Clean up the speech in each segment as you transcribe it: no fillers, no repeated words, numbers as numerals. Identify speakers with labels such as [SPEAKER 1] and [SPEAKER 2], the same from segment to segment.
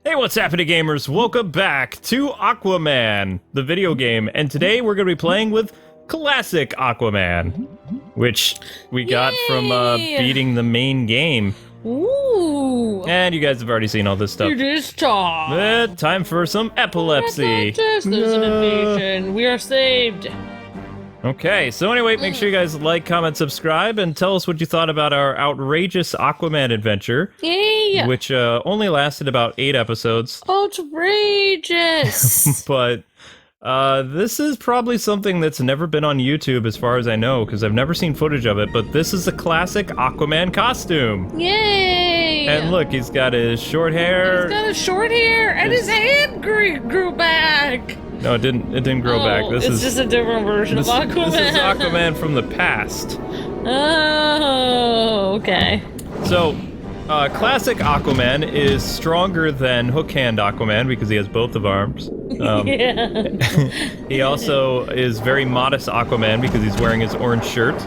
[SPEAKER 1] Hey, what's happening, gamers? Welcome back to Aquaman, the video game, and today we're going to be playing with classic Aquaman, which we got from beating the main game.
[SPEAKER 2] Ooh!
[SPEAKER 1] And you guys have already seen all this stuff.
[SPEAKER 2] It is time!
[SPEAKER 1] Time for some epilepsy.
[SPEAKER 2] There's an invasion. We are saved.
[SPEAKER 1] Okay, so anyway, make sure you guys like, comment, subscribe, and tell us what you thought about our outrageous Aquaman adventure.
[SPEAKER 2] Yay!
[SPEAKER 1] Which only lasted about 8 episodes.
[SPEAKER 2] Outrageous!
[SPEAKER 1] But this is probably something that's never been on YouTube as far as I know, because I've never seen footage of it, but this is the classic Aquaman costume.
[SPEAKER 2] Yay!
[SPEAKER 1] And look, he's got his short hair.
[SPEAKER 2] He's got his short hair, and his hand grew back!
[SPEAKER 1] No, it didn't grow back. This is
[SPEAKER 2] just a different version of Aquaman.
[SPEAKER 1] This is Aquaman from the past.
[SPEAKER 2] Oh, okay.
[SPEAKER 1] So, classic Aquaman is stronger than Hook-Hand Aquaman because he has both of arms.
[SPEAKER 2] Yeah.
[SPEAKER 1] He also is very modest Aquaman because he's wearing his orange shirt.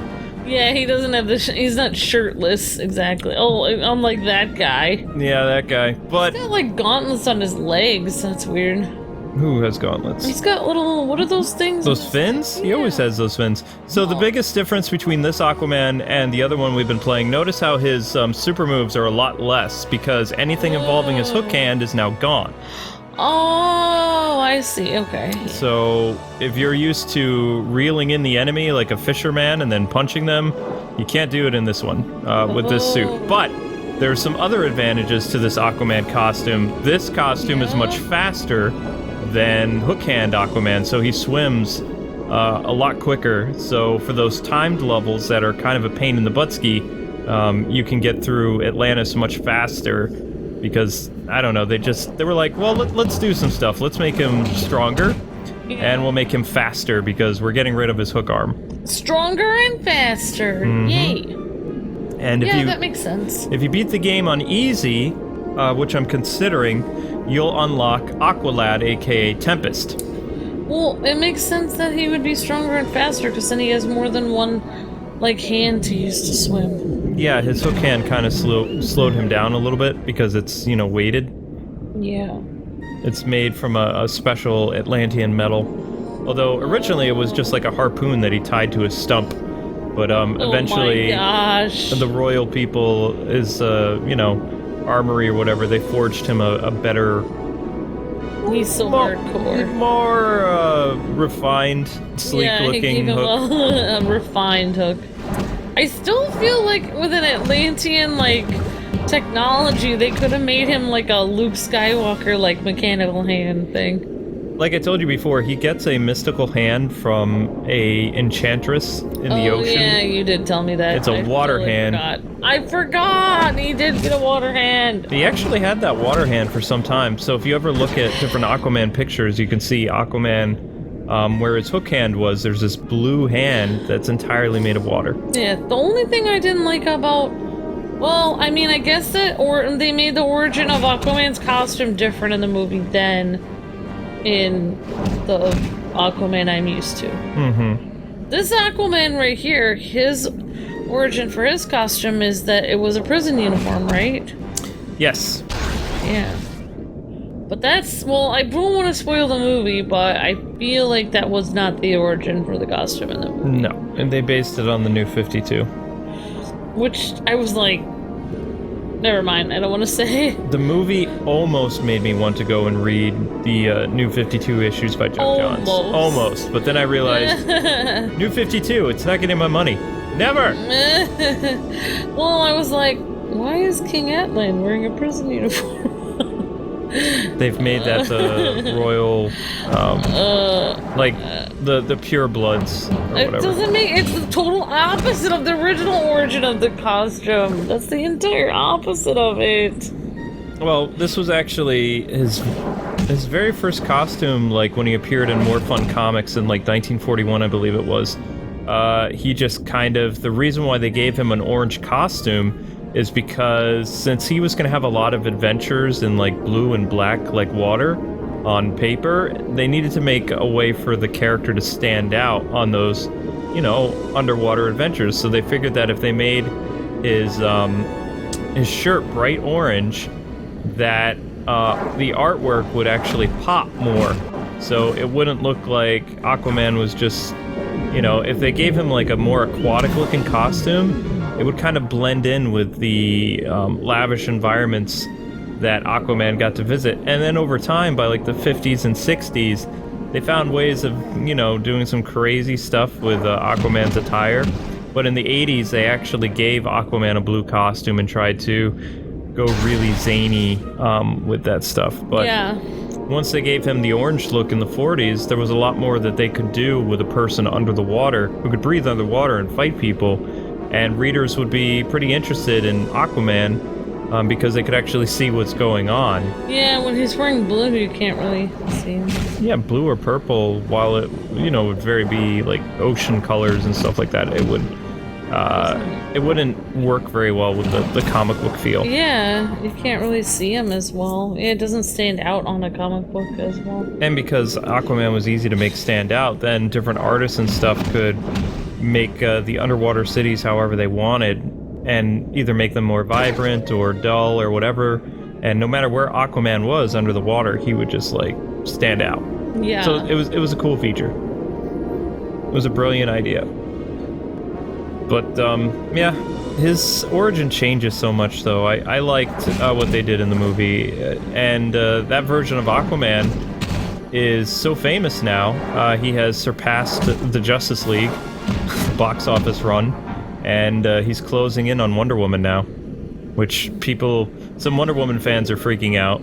[SPEAKER 2] Yeah, he doesn't have the. He's not shirtless exactly. Oh, unlike that guy.
[SPEAKER 1] Yeah, that guy. But
[SPEAKER 2] He's got like gauntlets on his legs. That's weird.
[SPEAKER 1] who has gauntlets?
[SPEAKER 2] He's got little. What are those things?
[SPEAKER 1] Those fins? He always has those fins. So the biggest difference between this Aquaman and the other one we've been playing, notice how his super moves are a lot less because anything involving his hook hand is now gone.
[SPEAKER 2] Oh, I see. Okay.
[SPEAKER 1] So if you're used to reeling in the enemy like a fisherman and then punching them, you can't do it in this one with this suit. But there's some other advantages to this Aquaman costume. This costume is much faster than Hook Hand Aquaman, so he swims a lot quicker. So for those timed levels that are kind of a pain in the buttski, you can get through Atlantis much faster because, I don't know, they were like, well, let's do some stuff. Let's make him stronger, and we'll make him faster because we're getting rid of his hook arm.
[SPEAKER 2] Stronger and faster. Yay.
[SPEAKER 1] And if
[SPEAKER 2] that makes sense.
[SPEAKER 1] If you beat the game on easy, which I'm considering, you'll unlock Aqualad, aka Tempest.
[SPEAKER 2] Well, it makes sense that he would be stronger and faster because then he has more than one, like, hand to use to swim.
[SPEAKER 1] Yeah, his hook hand kind of slowed him down a little bit because it's, weighted.
[SPEAKER 2] Yeah.
[SPEAKER 1] It's made from a special Atlantean metal. Although originally it was just like a harpoon that he tied to his stump. But eventually,
[SPEAKER 2] oh my gosh.
[SPEAKER 1] The royal people, his, armory or whatever, they forged him a better...
[SPEAKER 2] He's so hardcore.
[SPEAKER 1] More refined, sleek-looking hook.
[SPEAKER 2] A refined hook. I still feel like with an Atlantean, technology, they could have made him like a Luke Skywalker, mechanical hand thing.
[SPEAKER 1] Like I told you before, he gets a mystical hand from a enchantress in the ocean.
[SPEAKER 2] Yeah, you did tell me that.
[SPEAKER 1] It's a water hand.
[SPEAKER 2] I forgot! He did get a water hand!
[SPEAKER 1] He actually had that water hand for some time, so if you ever look at different Aquaman pictures, you can see Aquaman, where his hook hand was, there's this blue hand that's entirely made of water.
[SPEAKER 2] Yeah, the only thing I didn't like about... Well, I mean, I guess that they made the origin of Aquaman's costume different in the movie than in the Aquaman I'm used to. This Aquaman right here, his origin for his costume is that it was a prison uniform, right?
[SPEAKER 1] Yes.
[SPEAKER 2] Yeah. But that's, well, I don't want to spoil the movie, but I feel like that was not the origin for the costume in the movie.
[SPEAKER 1] No, and they based it on the New 52.
[SPEAKER 2] Which, I was like, never mind, I don't want to say.
[SPEAKER 1] The movie almost made me want to go and read the New 52 issues by Jeff Johns. Almost. But then I realized, New 52, it's not getting my money. Never!
[SPEAKER 2] Well, I was like, why is King Atlan wearing a prison uniform?
[SPEAKER 1] They've made that the royal, the pure bloods, or whatever.
[SPEAKER 2] It doesn't make, it's the total opposite of the original origin of the costume. That's the entire opposite of it.
[SPEAKER 1] Well, this was actually his very first costume, when he appeared in More Fun Comics in, 1941, I believe it was. He just kind of, the reason why they gave him an orange costume is because since he was going to have a lot of adventures in blue and black water on paper, they needed to make a way for the character to stand out on those, underwater adventures. So they figured that if they made his shirt bright orange, that the artwork would actually pop more. So it wouldn't look like Aquaman was just, you know, if they gave him like a more aquatic looking costume, it would kind of blend in with the lavish environments that Aquaman got to visit. And then over time, by like the 50s and 60s, they found ways of, you know, doing some crazy stuff with Aquaman's attire. But in the 80s, they actually gave Aquaman a blue costume and tried to go really zany with that stuff. But
[SPEAKER 2] yeah.
[SPEAKER 1] Once they gave him the orange look in the 40s, there was a lot more that they could do with a person under the water who could breathe underwater and fight people. And readers would be pretty interested in Aquaman because they could actually see what's going on.
[SPEAKER 2] Yeah, when he's wearing blue, you can't really see him.
[SPEAKER 1] Yeah, blue or purple, while it, you know, would very be like ocean colors and stuff like that, it wouldn't work very well with the comic book feel.
[SPEAKER 2] Yeah, you can't really see him as well. Yeah, it doesn't stand out on a comic book as well.
[SPEAKER 1] And because Aquaman was easy to make stand out, then different artists and stuff could make the underwater cities however they wanted, and either make them more vibrant or dull or whatever. And no matter where Aquaman was under the water, he would just like stand out.
[SPEAKER 2] Yeah.
[SPEAKER 1] So it was a cool feature. It was a brilliant idea. But yeah, his origin changes so much though. I liked what they did in the movie, and that version of Aquaman is so famous now. He has surpassed the Justice League box office run, and he's closing in on Wonder Woman now, which some Wonder Woman fans are freaking out.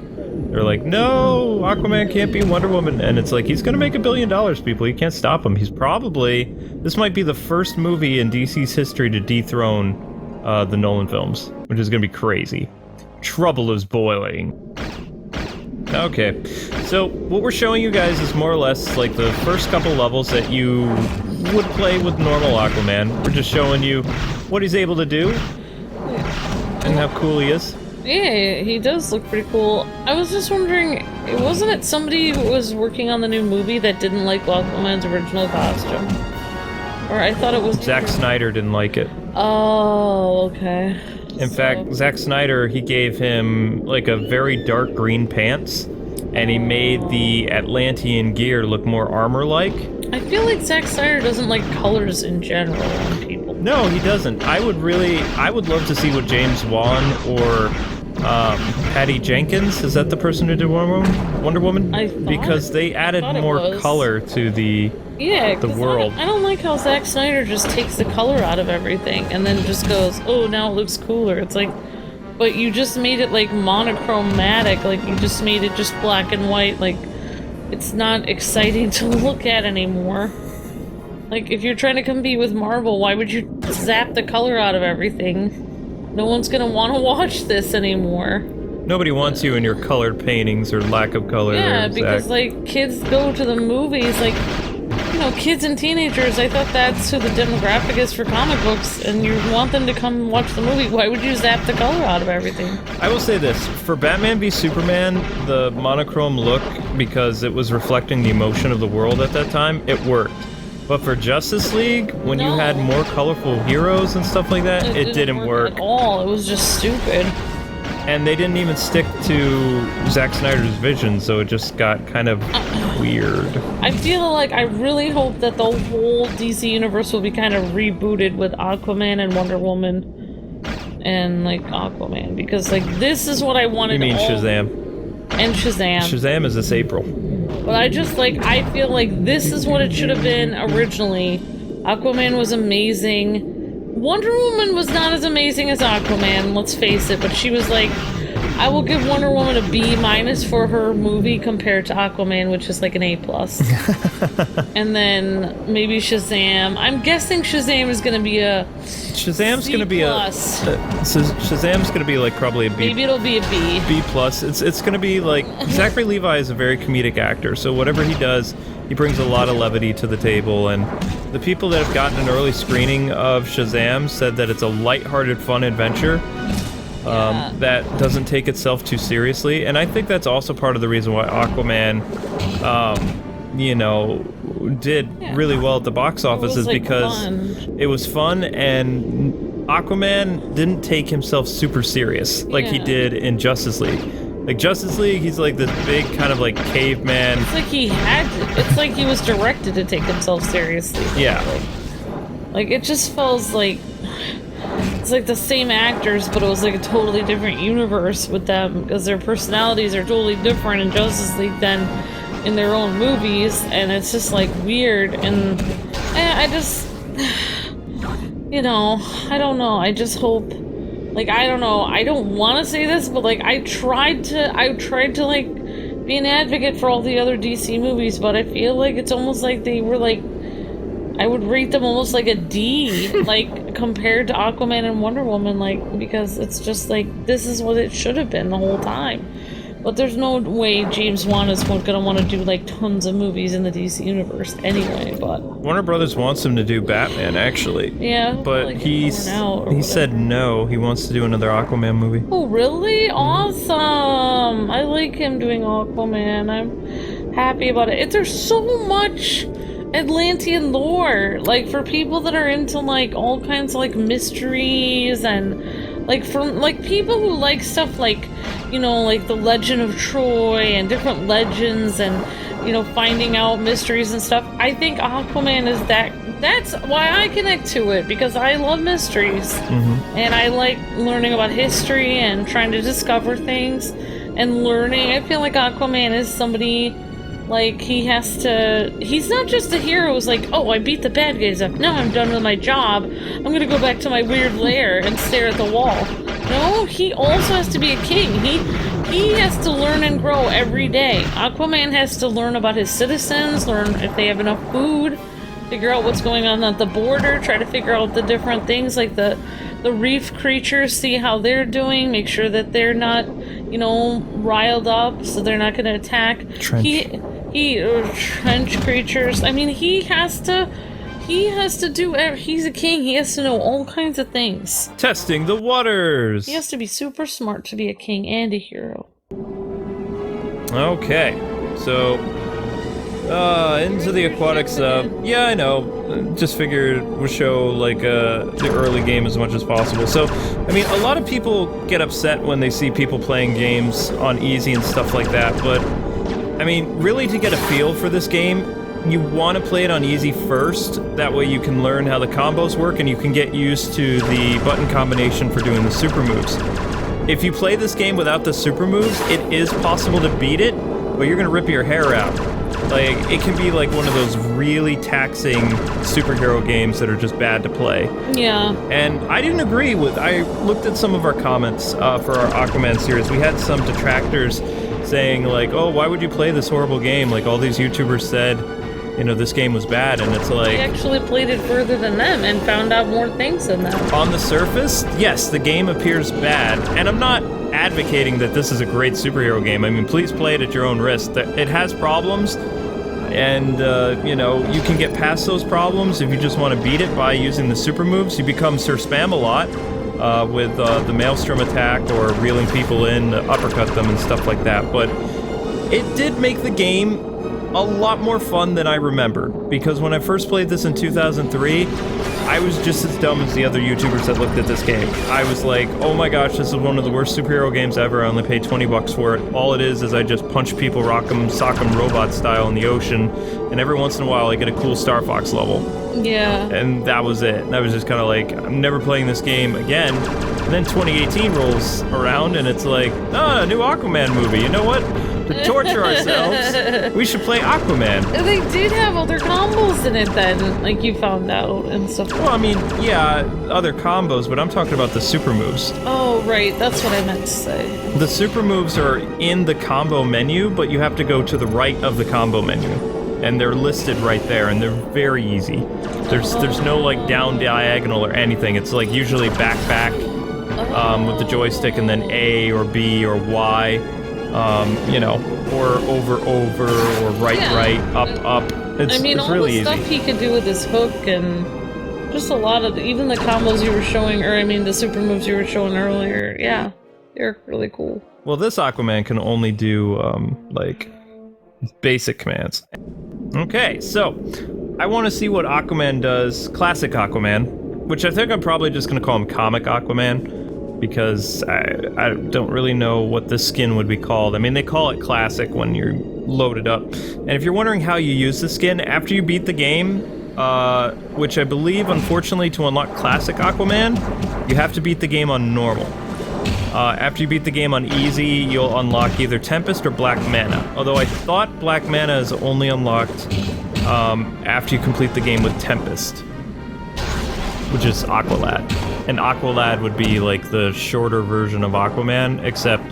[SPEAKER 1] They're like, no, Aquaman can't be Wonder Woman. And it's like, he's gonna make $1 billion, people. You can't stop him. This might be the first movie in DC's history to dethrone the Nolan films, which is gonna be crazy. Trouble is boiling. Okay, so what we're showing you guys is more or less like the first couple levels that you would play with normal Aquaman. We're just showing you what he's able to do and how cool he is.
[SPEAKER 2] Yeah, he does look pretty cool. I was just wondering, wasn't it somebody who was working on the new movie that didn't like Aquaman's original costume? Or I thought it was...
[SPEAKER 1] Zack Snyder didn't like it.
[SPEAKER 2] Oh, okay.
[SPEAKER 1] In fact, Zack Snyder, he gave him like a very dark green pants, and he made the Atlantean gear look more armor-like.
[SPEAKER 2] I feel like Zack Snyder doesn't like colors in general on people.
[SPEAKER 1] No, he doesn't. I would love to see what James Wan or Patty Jenkins, is that the person who did Wonder Woman? Because they added more color to the world.
[SPEAKER 2] I don't like how Zack Snyder just takes the color out of everything and then just goes, oh, now it looks cooler. It's like, but you just made it like monochromatic, like you just made it just black and white, like it's not exciting to look at anymore. Like, if you're trying to compete with Marvel, why would you zap the color out of everything? No one's gonna want to watch this anymore.
[SPEAKER 1] Nobody wants you in your colored paintings or lack of color.
[SPEAKER 2] Yeah, because, like, kids go to the movies, like, you know, kids and teenagers, I thought that's who the demographic is for comic books, and you want them to come watch the movie. Why would you zap the color out of everything?
[SPEAKER 1] I will say this, for Batman v Superman, the monochrome look, because it was reflecting the emotion of the world at that time, it worked. But for Justice League, when you had more colorful heroes and stuff like that, it didn't work
[SPEAKER 2] at all. It was just stupid.
[SPEAKER 1] And they didn't even stick to Zack Snyder's vision, so it just got kind of weird.
[SPEAKER 2] I feel like I really hope that the whole DC universe will be kind of rebooted with Aquaman and Wonder Woman and, like, Aquaman, because, like, this is what I wanted.
[SPEAKER 1] You mean Shazam?
[SPEAKER 2] And Shazam.
[SPEAKER 1] Shazam is this April.
[SPEAKER 2] But I just, like, I feel like this is what it should have been originally. Aquaman was amazing. Wonder Woman was not as amazing as Aquaman, let's face it, but she was like, I will give Wonder Woman a B- for her movie compared to Aquaman, which is like an A+. And then maybe Shazam. I'm guessing Shazam is gonna be a
[SPEAKER 1] Shazam's
[SPEAKER 2] C+.
[SPEAKER 1] gonna be Shazam's gonna be like probably a B.
[SPEAKER 2] Maybe it'll be a B.
[SPEAKER 1] B+. It's gonna be like, Zachary Levi is a very comedic actor, so whatever he does, he brings a lot of levity to the table, and the people that have gotten an early screening of Shazam said that it's a lighthearted, fun adventure that doesn't take itself too seriously, and I think that's also part of the reason why Aquaman, you know, did really well at the box office, is like because it was fun, and Aquaman didn't take himself super serious like he did in Justice League. Like Justice League, he's like this big kind of like caveman.
[SPEAKER 2] It's like he had to, it's like he was directed to take himself seriously.
[SPEAKER 1] Yeah.
[SPEAKER 2] Like it just feels like it's like the same actors, but it was like a totally different universe with them because their personalities are totally different in Justice League than in their own movies, and it's just like weird. And I just, you know, I don't know. I just hope, like, I don't know. I don't want to say this, but like I tried to like be an advocate for all the other DC movies, but I feel like it's almost like they were like, I would rate them almost like a D, like compared to Aquaman and Wonder Woman, like, because it's just like, this is what it should have been the whole time. But there's no way James Wan is gonna want to do like tons of movies in the DC universe anyway. But
[SPEAKER 1] Warner Brothers wants him to do Batman, actually.
[SPEAKER 2] Yeah,
[SPEAKER 1] but
[SPEAKER 2] like
[SPEAKER 1] he said no. He wants to do another Aquaman movie.
[SPEAKER 2] Oh, really? Awesome! I like him doing Aquaman. I'm happy about it. There's so much Atlantean lore, like for people that are into like all kinds of like mysteries and like from like people who like stuff like, you know, like the Legend of Troy and different legends and, you know, finding out mysteries and stuff. I think Aquaman is that's why I connect to it, because I love mysteries. And I like learning about history and trying to discover things and learning. I feel like Aquaman is somebody, like, he's not just a hero who's like, oh, I beat the bad guys up, now I'm done with my job, I'm gonna go back to my weird lair and stare at the wall. No, he also has to be a king. He has to learn and grow every day. Aquaman has to learn about his citizens, learn if they have enough food, figure out what's going on at the border, try to figure out the different things like the reef creatures, see how they're doing, make sure that they're not, you know, riled up, so they're not going to attack. Trench creatures. I mean, he has to do, he's a king, he has to know all kinds of things.
[SPEAKER 1] Testing the waters!
[SPEAKER 2] He has to be super smart to be a king and a hero.
[SPEAKER 1] Okay, so, into the aquatic stuff. Yeah, I know. Just figured we'll show, like, the early game as much as possible. So, I mean, a lot of people get upset when they see people playing games on easy and stuff like that, but, I mean, really to get a feel for this game, you want to play it on easy first. That way you can learn how the combos work and you can get used to the button combination for doing the super moves. If you play this game without the super moves, it is possible to beat it, but you're gonna rip your hair out. Like, it can be like one of those really taxing superhero games that are just bad to play.
[SPEAKER 2] Yeah.
[SPEAKER 1] And I didn't agree with, I looked at some of our comments for our Aquaman series. We had some detractors saying like, oh, why would you play this horrible game? Like, all these YouTubers said, you know, this game was bad, and it's like... I
[SPEAKER 2] actually played it further than them and found out more things than them.
[SPEAKER 1] On the surface, yes, the game appears bad, and I'm not advocating that this is a great superhero game. I mean, please play it at your own risk. It has problems, and, you know, you can get past those problems if you just want to beat it by using the super moves. You become Sir Spam-A-Lot with the Maelstrom attack or reeling people in, uppercut them and stuff like that, but it did make the game a lot more fun than I remember, because when I first played this in 2003, I was just as dumb as the other YouTubers that looked at this game. I was like, oh my gosh, this is one of the worst superhero games ever. I only paid 20 bucks for it. All it is I just punch people, rock them, sock them robot style in the ocean, and every once in a while I get a cool Star Fox level.
[SPEAKER 2] Yeah.
[SPEAKER 1] And that was it. And I was just kind of like, I'm never playing this game again. And then 2018 rolls around and it's like, oh, a new Aquaman movie. You know what? To torture ourselves, we should play Aquaman.
[SPEAKER 2] They did have other combos in it then, like you found out and stuff.
[SPEAKER 1] Well, I mean, yeah, other combos, but I'm talking about the super moves.
[SPEAKER 2] Oh, right, that's what I meant to say.
[SPEAKER 1] The super moves are in the combo menu, but you have to go to the right of the combo menu. And they're listed right there, and they're very easy. There's no, like, down diagonal or anything. It's, like, usually back, with the joystick, and then A or B or Y. You know, or over, or right, up. It's
[SPEAKER 2] all
[SPEAKER 1] really
[SPEAKER 2] the stuff he could do with his hook and just a lot of, even the combos you were showing, or I mean the super moves you were showing earlier, yeah, they're really cool.
[SPEAKER 1] Well, this Aquaman can only do, like, basic commands. Okay, so, I want to see what Aquaman does, classic Aquaman, which I think I'm probably just going to call him comic Aquaman. because I don't really know what this skin would be called. I mean, they call it classic when you're loaded up. And if you're wondering how you use the skin, after you beat the game, which I believe, unfortunately, to unlock classic Aquaman, you have to beat the game on normal. After you beat the game on easy, you'll unlock either Tempest or Black Manta. Although I thought Black Manta is only unlocked after you complete the game with Tempest, which is Aqualad. And Aqualad would be like the shorter version of Aquaman, except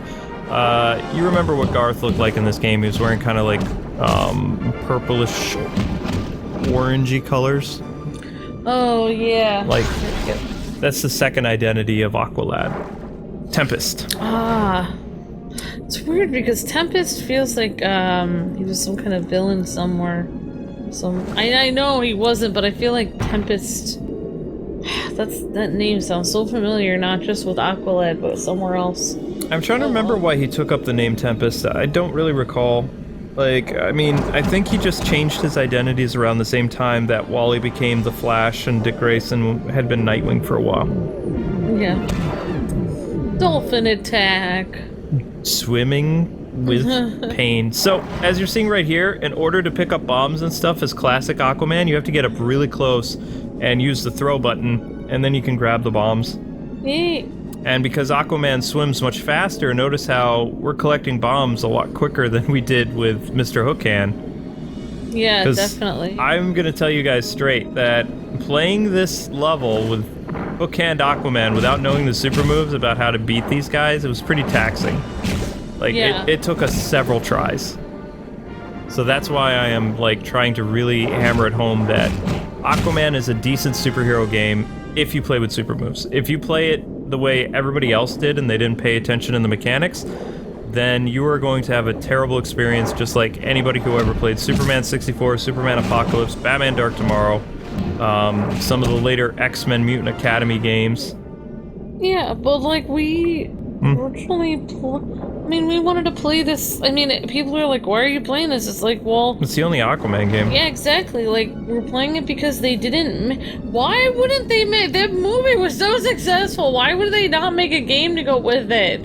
[SPEAKER 1] you remember what Garth looked like in this game. He was wearing kind of like purplish, orangey colors.
[SPEAKER 2] Oh, yeah.
[SPEAKER 1] Like, that's the second identity of Aqualad. Tempest.
[SPEAKER 2] Ah. It's weird because Tempest feels like he was some kind of villain somewhere. I know he wasn't, but I feel like Tempest... that name sounds so familiar, not just with Aqualad, but somewhere else.
[SPEAKER 1] I'm trying to remember why he took up the name Tempest. I don't really recall. Like, I mean, I think he just changed his identities around the same time that Wally became the Flash and Dick Grayson had been Nightwing for a while.
[SPEAKER 2] Yeah. Dolphin attack.
[SPEAKER 1] Swimming with pain. So, as you're seeing right here, in order to pick up bombs and stuff as classic Aquaman, you have to get up really close and use the throw button, and then you can grab the bombs.
[SPEAKER 2] Neat.
[SPEAKER 1] And because Aquaman swims much faster, notice how we're collecting bombs a lot quicker than we did with Mr. Hookhand.
[SPEAKER 2] Yeah, definitely.
[SPEAKER 1] I'm gonna tell you guys straight that playing this level with Hookhand Aquaman without knowing the super moves about how to beat these guys, it was pretty taxing. Like, it took us several tries. So that's why I am, like, trying to really hammer it home that Aquaman is a decent superhero game if you play with super moves. If you play it the way everybody else did and they didn't pay attention in the mechanics, then you are going to have a terrible experience just like anybody who ever played Superman 64, Superman Apocalypse, Batman Dark Tomorrow, some of the later X-Men Mutant Academy games.
[SPEAKER 2] Yeah, but like we originally we wanted to play this. I mean, people are like, why are you playing this? It's like, well...
[SPEAKER 1] It's the only Aquaman game.
[SPEAKER 2] Yeah, exactly. Like, we're playing it because they didn't... Why wouldn't they make... That movie was so successful. Why would they not make a game to go with it?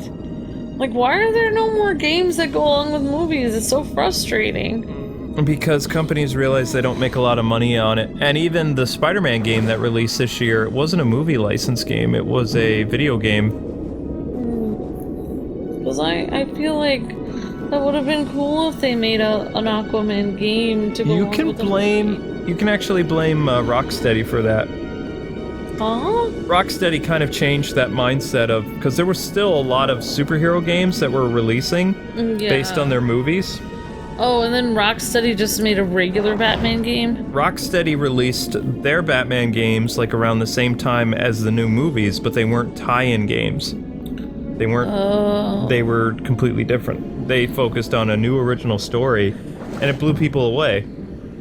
[SPEAKER 2] Like, why are there no more games that go along with movies? It's so frustrating.
[SPEAKER 1] Because companies realize they don't make a lot of money on it. And even the Spider-Man game that released this year, it wasn't a movie license game. It was a video game.
[SPEAKER 2] Because I feel like that would have been cool if they made an Aquaman game to go
[SPEAKER 1] You
[SPEAKER 2] along
[SPEAKER 1] can
[SPEAKER 2] with the
[SPEAKER 1] blame...
[SPEAKER 2] movie.
[SPEAKER 1] You can actually blame Rocksteady for that.
[SPEAKER 2] Huh?
[SPEAKER 1] Rocksteady kind of changed that mindset of... Because there were still a lot of superhero games that were releasing based on their movies.
[SPEAKER 2] Oh, and then Rocksteady just made a regular Batman game?
[SPEAKER 1] Rocksteady released their Batman games like around the same time as the new movies, but they weren't tie-in games. They weren't... They were completely different. They focused on a new original story, and it blew people away.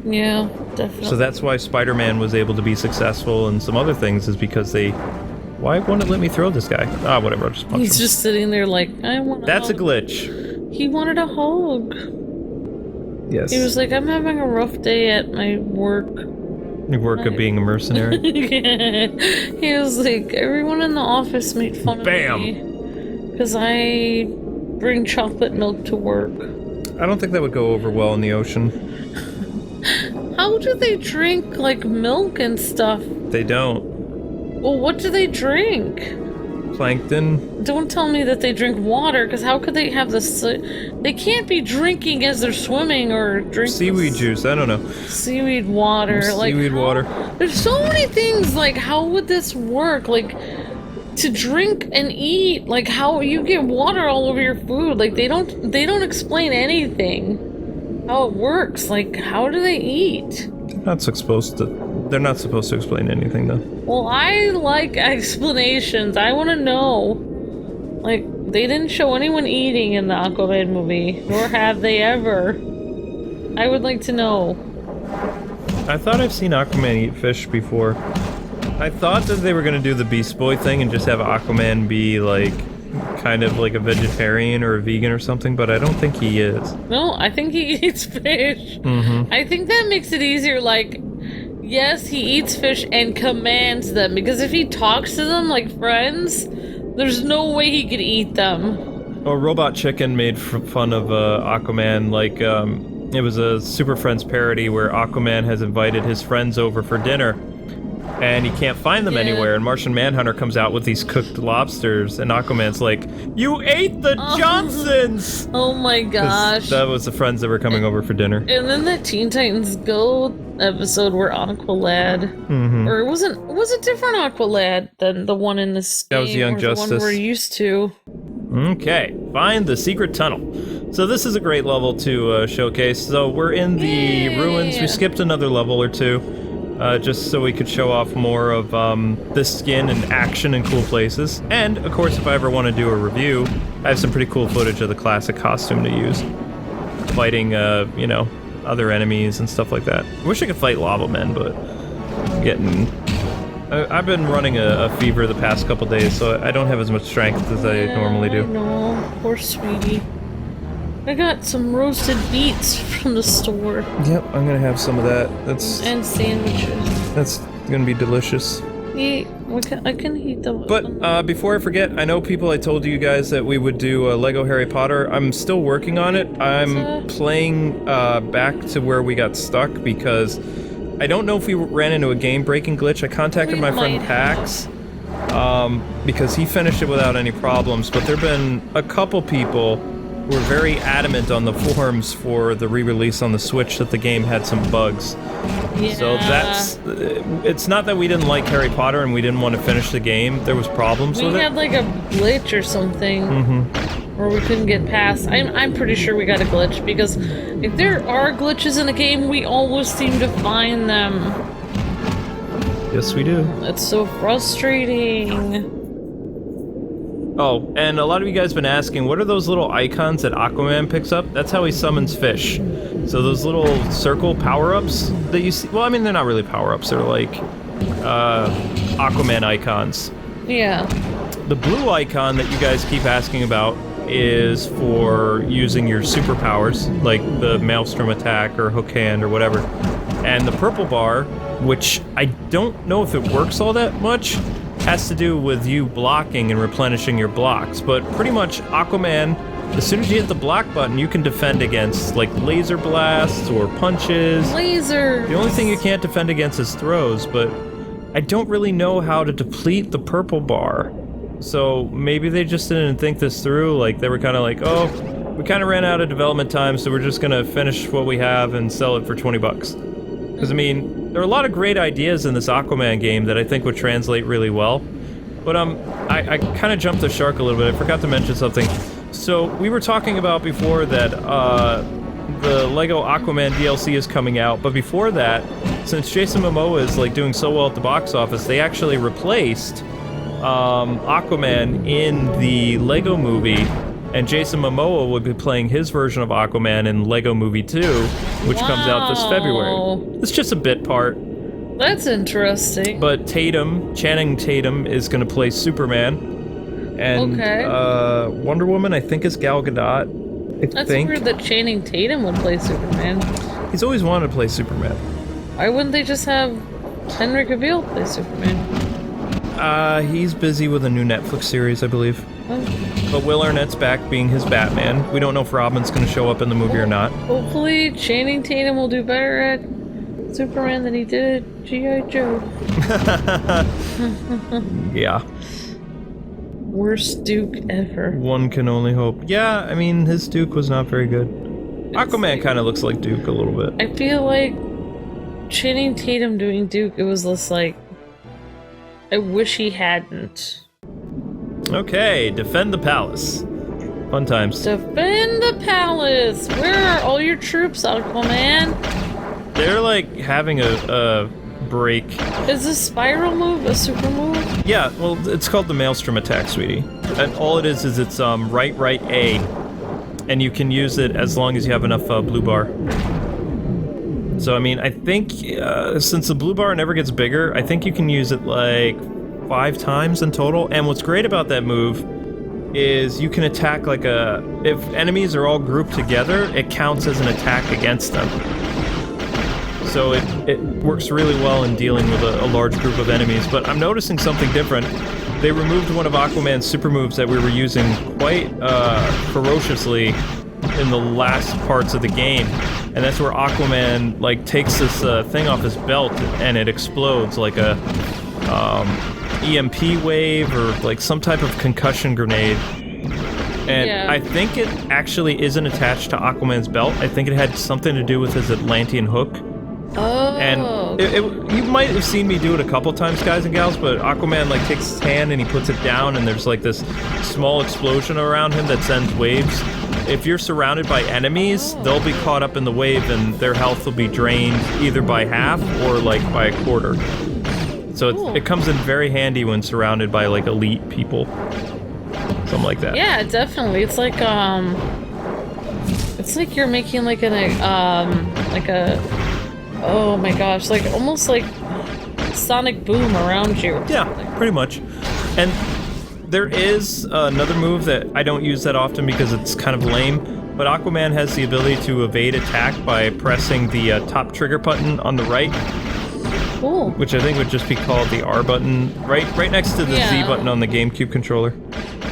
[SPEAKER 2] Yeah, definitely.
[SPEAKER 1] So that's why Spider-Man was able to be successful, and some other things is because they... Why won't it let me throw this guy? Ah, whatever, I'll just punch him.
[SPEAKER 2] He's just sitting there like, I want
[SPEAKER 1] That's a glitch.
[SPEAKER 2] He wanted a hug.
[SPEAKER 1] Yes.
[SPEAKER 2] He was like, I'm having a rough day at my work.
[SPEAKER 1] Your work of being a mercenary?
[SPEAKER 2] He was like, everyone in the office made fun of me. Because I bring chocolate milk to work.
[SPEAKER 1] I don't think that would go over well in the ocean.
[SPEAKER 2] How do they drink, like, milk and stuff?
[SPEAKER 1] They don't.
[SPEAKER 2] Well, what do they drink?
[SPEAKER 1] Plankton.
[SPEAKER 2] Don't tell me that they drink water, because how could they have this? They can't be drinking as they're swimming or drinking
[SPEAKER 1] Seaweed juice, I don't know.
[SPEAKER 2] Seaweed water.
[SPEAKER 1] Seaweed water.
[SPEAKER 2] There's so many things, like, how would this work? Like, to drink and eat, like, how you get water all over your food. Like, they don't explain anything. How it works. Like, how do they eat?
[SPEAKER 1] They're not supposed to explain anything, though.
[SPEAKER 2] Well, I like explanations. I want to know. Like, they didn't show anyone eating in the Aquaman movie, nor have they ever. I would like to know.
[SPEAKER 1] I thought I've seen Aquaman eat fish before. I thought that they were going to do the Beast Boy thing and just have Aquaman be, like, kind of like a vegetarian or a vegan or something, but I don't think he is.
[SPEAKER 2] No, I think he eats fish. I think that makes it easier, like, yes, he eats fish and commands them, because if he talks to them like friends, There's no way he could eat them.
[SPEAKER 1] Oh, Robot Chicken made fun of Aquaman, like, it was a Super Friends parody where Aquaman has invited his friends over for dinner, and he can't find them anywhere, and Martian Manhunter comes out with these cooked lobsters, and Aquaman's like, "You ate the Johnsons!"
[SPEAKER 2] Oh my gosh.
[SPEAKER 1] That was the friends that were coming over for dinner.
[SPEAKER 2] And then the Teen Titans Go episode where Aqualad, or was it different Aqualad than the one in this game?
[SPEAKER 1] That was Young
[SPEAKER 2] or
[SPEAKER 1] Justice.
[SPEAKER 2] The one we're used to.
[SPEAKER 1] Okay, find the secret tunnel. So this is a great level to showcase. So we're in the ruins. We skipped another level or two, just so we could show off more of this skin and action in cool places. And, of course, if I ever want to do a review, I have some pretty cool footage of the classic costume to use. Fighting, you know, other enemies and stuff like that. I wish I could fight lava men, but I've been running a fever the past couple days, so I don't have as much strength as I normally do.
[SPEAKER 2] No, poor sweetie. I got some roasted beets from the store.
[SPEAKER 1] Yep, I'm gonna have some of that.
[SPEAKER 2] And sandwiches.
[SPEAKER 1] That's gonna be delicious.
[SPEAKER 2] Yeah, I can eat them.
[SPEAKER 1] But before I forget, I know I told you guys that we would do Lego Harry Potter. I'm still working on it. I'm playing back to where we got stuck because I don't know if we ran into a game-breaking glitch. I contacted my friend Pax because he finished it without any problems, but there have been a couple people who were very adamant on the forums for the re-release on the Switch that the game had some bugs.
[SPEAKER 2] Yeah.
[SPEAKER 1] So it's not that we didn't like Harry Potter and we didn't want to finish the game. There was problems with it.
[SPEAKER 2] We had like a glitch or something. Where we couldn't get past. I'm pretty sure we got a glitch because if there are glitches in a game, we always seem to find them.
[SPEAKER 1] Yes, we do.
[SPEAKER 2] It's so frustrating.
[SPEAKER 1] Oh, and a lot of you guys have been asking, what are those little icons that Aquaman picks up? That's how he summons fish. So those little circle power-ups that you see, well, I mean, they're not really power-ups, they're like Aquaman icons.
[SPEAKER 2] Yeah.
[SPEAKER 1] The blue icon that you guys keep asking about is for using your superpowers, like the Maelstrom attack or hook hand or whatever. And the purple bar, which I don't know if it works all that much, has to do with you blocking and replenishing your blocks. But pretty much Aquaman, as soon as you hit the block button, you can defend against like laser blasts or punches.
[SPEAKER 2] Lasers!
[SPEAKER 1] The only thing you can't defend against is throws, but I don't really know how to deplete the purple bar. So maybe they just didn't think this through, like they were kind of like, oh, we kind of ran out of development time, so we're just gonna finish what we have and sell it for 20 bucks. Because I mean, there are a lot of great ideas in this Aquaman game that I think would translate really well. But I kind of jumped the shark a little bit, I forgot to mention something. So we were talking about before that the Lego Aquaman DLC is coming out, but before that, since Jason Momoa is like doing so well at the box office, they actually replaced Aquaman in the Lego movie, and Jason Momoa would be playing his version of Aquaman in Lego Movie 2, which comes out this February. It's just a bit part.
[SPEAKER 2] That's interesting.
[SPEAKER 1] But Channing Tatum is going to play Superman, and Wonder Woman, I think, is Gal Gadot.
[SPEAKER 2] That's weird that Channing Tatum would play Superman.
[SPEAKER 1] He's always wanted to play Superman.
[SPEAKER 2] Why wouldn't they just have Henry Cavill play Superman?
[SPEAKER 1] He's busy with a new Netflix series, I believe.
[SPEAKER 2] Oh.
[SPEAKER 1] But Will Arnett's back being his Batman. We don't know if Robin's going to show up in the movie or not.
[SPEAKER 2] Hopefully, Channing Tatum will do better at Superman than he did at G.I. Joe.
[SPEAKER 1] Yeah.
[SPEAKER 2] Worst Duke ever.
[SPEAKER 1] One can only hope. Yeah, I mean, his Duke was not very good. Aquaman kind of looks like Duke a little bit.
[SPEAKER 2] I feel like Channing Tatum doing Duke, it was just like, I wish he hadn't.
[SPEAKER 1] Okay, defend the palace. Fun times.
[SPEAKER 2] Defend the palace! Where are all your troops, Aquaman?
[SPEAKER 1] They're like having a break.
[SPEAKER 2] Is this spiral move a super move?
[SPEAKER 1] Yeah, well, it's called the Maelstrom attack, sweetie. And all it is it's right A. And you can use it as long as you have enough blue bar. So, I mean, I think since the blue bar never gets bigger, I think you can use it like 5 times in total. And what's great about that move is you can attack like if enemies are all grouped together, it counts as an attack against them. So it works really well in dealing with a large group of enemies. But I'm noticing something different. they removed one of Aquaman's super moves that we were using quite ferociously in the last parts of the game, and that's where Aquaman like takes this thing off his belt and it explodes like a EMP wave or like some type of concussion grenade. And I think it actually isn't attached to Aquaman's belt. I think it had something to do with his Atlantean hook.
[SPEAKER 2] Oh.
[SPEAKER 1] And you might have seen me do it a couple times, guys and gals, but Aquaman like takes his hand and he puts it down and there's like this small explosion around him that sends waves. If you're surrounded by enemies, they'll be caught up in the wave and their health will be drained either by half or like by a quarter. So it comes in very handy when surrounded by like elite people. Something like that.
[SPEAKER 2] Yeah, definitely. It's like you're making like oh my gosh, like almost like sonic boom around you.
[SPEAKER 1] Yeah, pretty much. And there is another move that I don't use that often because it's kind of lame, but Aquaman has the ability to evade attack by pressing the top trigger button on the right.
[SPEAKER 2] Cool.
[SPEAKER 1] Which I think would just be called the R button, right next to the Z button on the GameCube controller.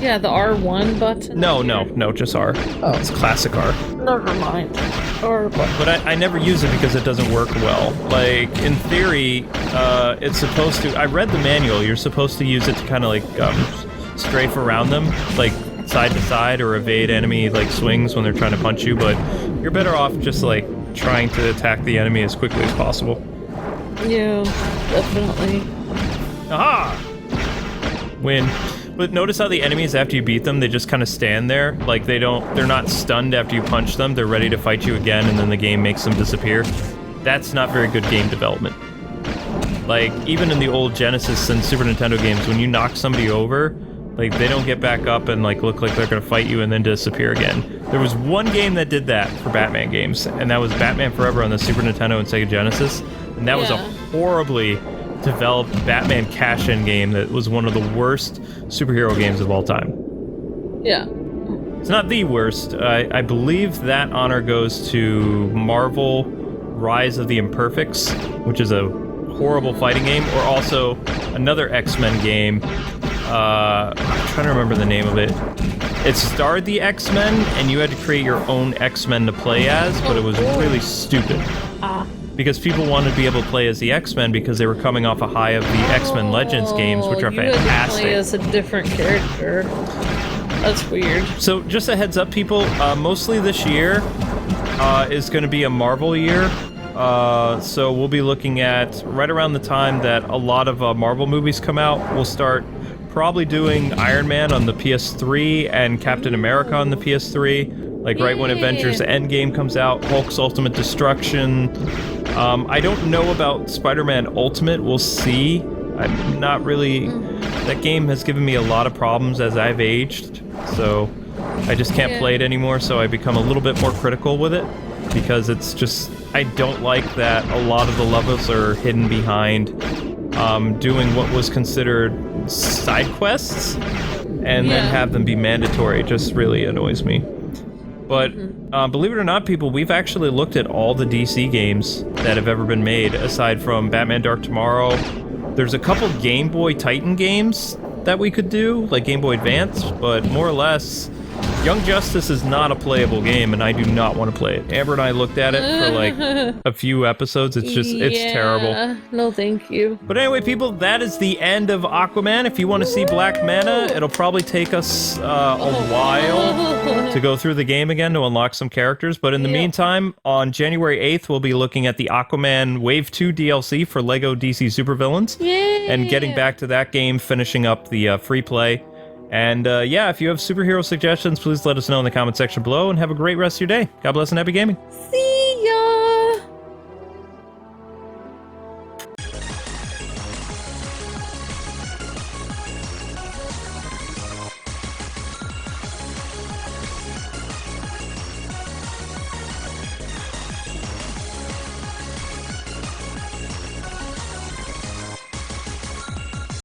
[SPEAKER 2] Yeah, the R1 button?
[SPEAKER 1] No, just R. Oh. It's classic R.
[SPEAKER 2] Never mind. R button.
[SPEAKER 1] But I never use it because it doesn't work well. Like, in theory, it's supposed to... I read the manual. You're supposed to use it to kind of, like, strafe around them, like, side to side, or evade enemy, like, swings when they're trying to punch you, but you're better off just, like, trying to attack the enemy as quickly as possible.
[SPEAKER 2] Yeah, definitely.
[SPEAKER 1] Aha! Win. But notice how the enemies, after you beat them, they just kind of stand there. Like, they're not stunned after you punch them. They're ready to fight you again, and then the game makes them disappear. That's not very good game development. Like, even in the old Genesis and Super Nintendo games, when you knock somebody over, like, they don't get back up and, like, look like they're gonna fight you and then disappear again. There was one game that did that for Batman games, and that was Batman Forever on the Super Nintendo and Sega Genesis. And that was a horribly developed Batman cash-in game that was one of the worst superhero games of all time.
[SPEAKER 2] Yeah.
[SPEAKER 1] It's not the worst. I believe that honor goes to Marvel Rise of the Imperfects, which is a horrible fighting game, or also another X-Men game. I'm trying to remember the name of it. It starred the X-Men, and you had to create your own X-Men to play as, but it was really stupid. Because people wanted to be able to play as the X-Men because they were coming off a high of the X-Men Legends games, which are fantastic.
[SPEAKER 2] You had to play as a different character. That's weird.
[SPEAKER 1] So just a heads up, people, mostly this year is going to be a Marvel year. So we'll be looking at, right around the time that a lot of Marvel movies come out, we'll start probably doing Iron Man on the PS3 and Captain America on the PS3. Like right when Avengers Endgame comes out, Hulk's Ultimate Destruction. I don't know about Spider-Man Ultimate. We'll see. I'm not really... That game has given me a lot of problems as I've aged, so I just can't play it anymore, so I become a little bit more critical with it, because it's just... I don't like that a lot of the levels are hidden behind doing what was considered side quests, and then have them be mandatory. It just really annoys me. But believe it or not, people, we've actually looked at all the DC games that have ever been made, aside from Batman Dark Tomorrow. There's a couple Game Boy Titan games that we could do, like Game Boy Advance, but more or less, Young Justice is not a playable game, and I do not want to play it. Amber and I looked at it for like a few episodes. It's just, it's terrible.
[SPEAKER 2] No, thank you.
[SPEAKER 1] But anyway, people, that is the end of Aquaman. If you want to see Black Manta, it'll probably take us a while to go through the game again to unlock some characters. But in the meantime, on January 8th, we'll be looking at the Aquaman Wave 2 DLC for LEGO DC Supervillains. And getting back to that game, finishing up the free play. And yeah, if you have superhero suggestions, please let us know in the comment section below, and have a great rest of your day. God bless and happy gaming.
[SPEAKER 2] See